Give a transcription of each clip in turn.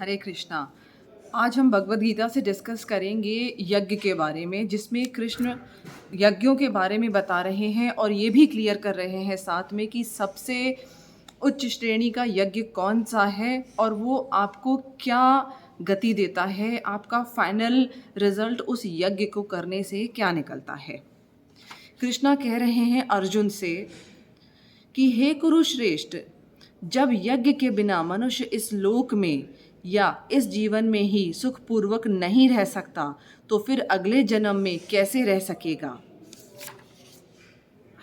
हरे कृष्णा। आज हम भगवद गीता से डिस्कस करेंगे यज्ञ के बारे में, जिसमें कृष्ण यज्ञों के बारे में बता रहे हैं और ये भी क्लियर कर रहे हैं साथ में कि सबसे उच्च श्रेणी का यज्ञ कौन सा है और वो आपको क्या गति देता है, आपका फाइनल रिजल्ट उस यज्ञ को करने से क्या निकलता है। कृष्णा कह रहे हैं अर्जुन से कि हे कुरुश्रेष्ठ, जब यज्ञ के बिना मनुष्य इस लोक में या इस जीवन में ही सुखपूर्वक नहीं रह सकता तो फिर अगले जन्म में कैसे रह सकेगा।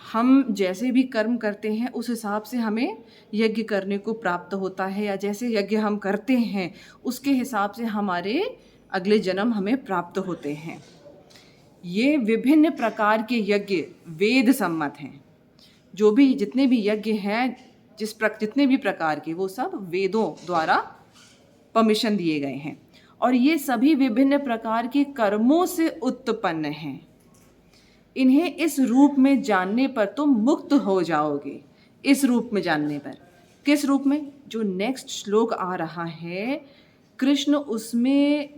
हम जैसे भी कर्म करते हैं उस हिसाब से हमें यज्ञ करने को प्राप्त होता है, या जैसे यज्ञ हम करते हैं उसके हिसाब से हमारे अगले जन्म हमें प्राप्त होते हैं। ये विभिन्न प्रकार के यज्ञ वेद सम्मत हैं। जो भी जितने भी यज्ञ हैं, जितने भी प्रकार के, वो सब वेदों द्वारा परमिशन दिए गए हैं और ये सभी विभिन्न प्रकार के कर्मों से उत्पन्न हैं। इन्हें इस रूप में जानने पर तुम मुक्त हो जाओगे। इस रूप में जानने पर, किस रूप में? जो नेक्स्ट श्लोक आ रहा है, कृष्ण उसमें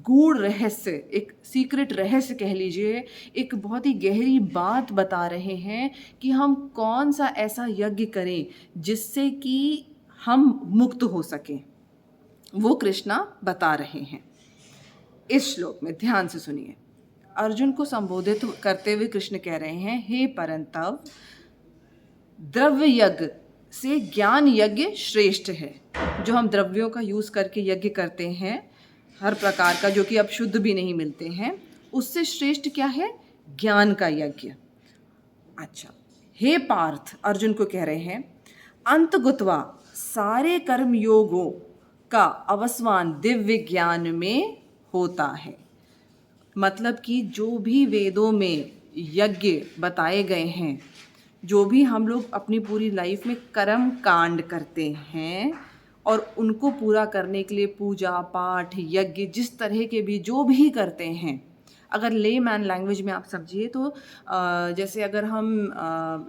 गूढ़ रहस्य, एक सीक्रेट रहस्य कह लीजिए, एक बहुत ही गहरी बात बता रहे हैं कि हम कौन सा ऐसा यज्ञ करें जिससे कि हम मुक्त हो सकें। वो कृष्णा बता रहे हैं इस श्लोक में। ध्यान से सुनिए। अर्जुन को संबोधित करते हुए कृष्ण कह रहे हैं, हे परंतव, द्रव्य यज्ञ से ज्ञान यज्ञ श्रेष्ठ है। जो हम द्रव्यों का यूज़ करके यज्ञ करते हैं हर प्रकार का, जो कि अब शुद्ध भी नहीं मिलते हैं, उससे श्रेष्ठ क्या है? ज्ञान का यज्ञ। अच्छा, हे पार्थ, अर्जुन को कह रहे हैं, अंत गुत्वा सारे कर्म योगों का अवसान दिव्य ज्ञान में होता है। मतलब कि जो भी वेदों में यज्ञ बताए गए हैं, जो भी हम लोग अपनी पूरी लाइफ में कर्म कांड करते हैं और उनको पूरा करने के लिए पूजा पाठ यज्ञ जिस तरह के भी जो भी करते हैं, अगर ले मैन लैंग्वेज में आप समझिए तो जैसे अगर हम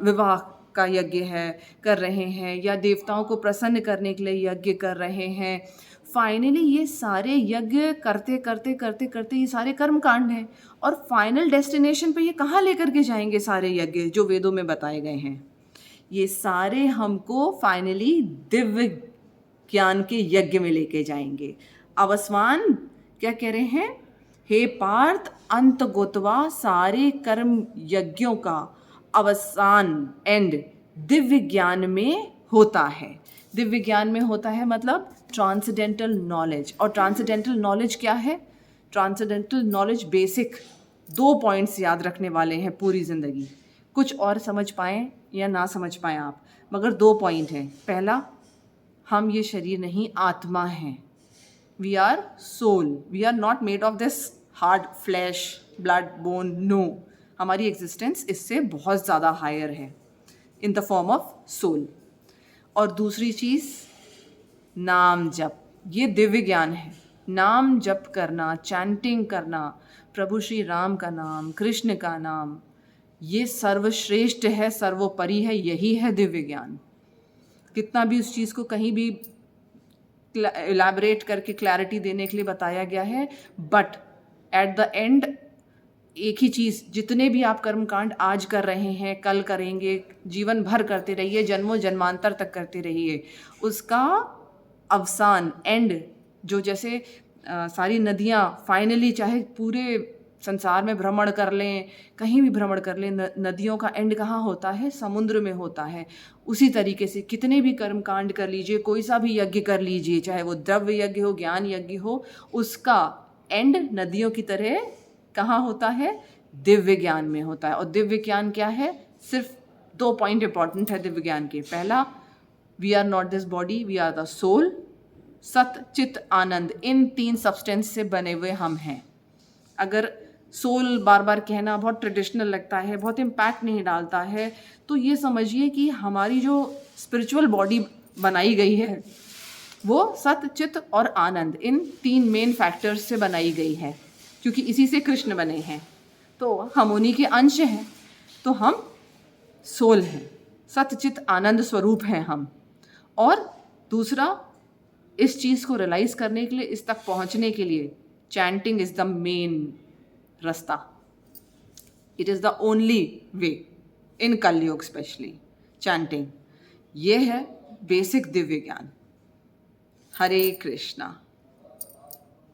विवाह का यज्ञ है कर रहे हैं, या देवताओं को प्रसन्न करने के लिए यज्ञ कर रहे हैं, फाइनली ये सारे यज्ञ करते करते करते करते ये सारे कर्म कांड हैं और फाइनल डेस्टिनेशन पे ये कहाँ लेकर के जाएंगे? सारे यज्ञ जो वेदों में बताए गए हैं, ये सारे हमको फाइनली दिव्य ज्ञान के यज्ञ में लेके जाएंगे। अवसान क्या कह रहे हैं? हे पार्थ, अंत गोतवा सारे कर्म यज्ञों का अवसान एंड दिव्य ज्ञान में होता है। दिव्य ज्ञान में होता है मतलब ट्रांसेंडेंटल नॉलेज। और ट्रांसेंडेंटल नॉलेज क्या है? ट्रांसेंडेंटल नॉलेज बेसिक 2 पॉइंट्स याद रखने वाले हैं पूरी ज़िंदगी। कुछ और समझ पाएँ या ना समझ पाएँ आप, मगर 2 पॉइंट हैं। पहला, हम ये शरीर नहीं, आत्मा हैं। We are soul, we are not made of this hard flesh blood bone, no. हमारी एग्जिस्टेंस इससे बहुत ज़्यादा हायर है, in the form of soul. और दूसरी चीज़, नाम जप। ये दिव्य ज्ञान है। नाम जप करना, चैंटिंग करना, प्रभु श्री राम का नाम, कृष्ण का नाम, ये सर्वश्रेष्ठ है, सर्वोपरि है। यही है दिव्य ज्ञान। कितना भी उस चीज़ को कहीं भी इलैबोरेट करके क्लैरिटी देने के लिए बताया गया है, बट एट द एंड एक ही चीज़, जितने भी आप कर्मकांड आज कर रहे हैं, कल करेंगे, जीवन भर करते रहिए, जन्मों जन्मांतर तक करते रहिए, उसका अवसान एंड, जो जैसे सारी नदियाँ फाइनली चाहे पूरे संसार में भ्रमण कर लें, कहीं भी भ्रमण कर लें, नदियों का एंड कहाँ होता है? समुद्र में होता है। उसी तरीके से कितने भी कर्मकांड कर लीजिए, कोई सा भी यज्ञ कर लीजिए, चाहे वो द्रव्य यज्ञ हो, ज्ञान यज्ञ हो, उसका एंड नदियों की तरह कहाँ होता है? दिव्य ज्ञान में होता है। और दिव्य ज्ञान क्या है? सिर्फ 2 पॉइंट इंपॉर्टेंट है दिव्य ज्ञान के। पहला, we are not this body, we are the soul. सत चित आनंद, इन 3 सब्सटेंस से बने हुए हम हैं। अगर सोल बार बार कहना बहुत ट्रेडिशनल लगता है, बहुत इम्पैक्ट नहीं डालता है, तो ये समझिए कि हमारी जो स्पिरिचुअल बॉडी बनाई गई है वो सत चित और आनंद, इन 3 मेन फैक्टर्स से बनाई गई है, क्योंकि इसी से कृष्ण बने हैं। तो हम उन्हीं के अंश हैं, तो हम सोल हैं, सत चित आनंद स्वरूप हैं हम। और दूसरा, इस चीज़ को रियलाइज़ करने के लिए, इस तक पहुंचने के लिए चैंटिंग इज़ द मेन रास्ता. It is the only way in Kaliyug specially. Chanting, ये है बेसिक दिव्य ज्ञान. हरे कृष्णा.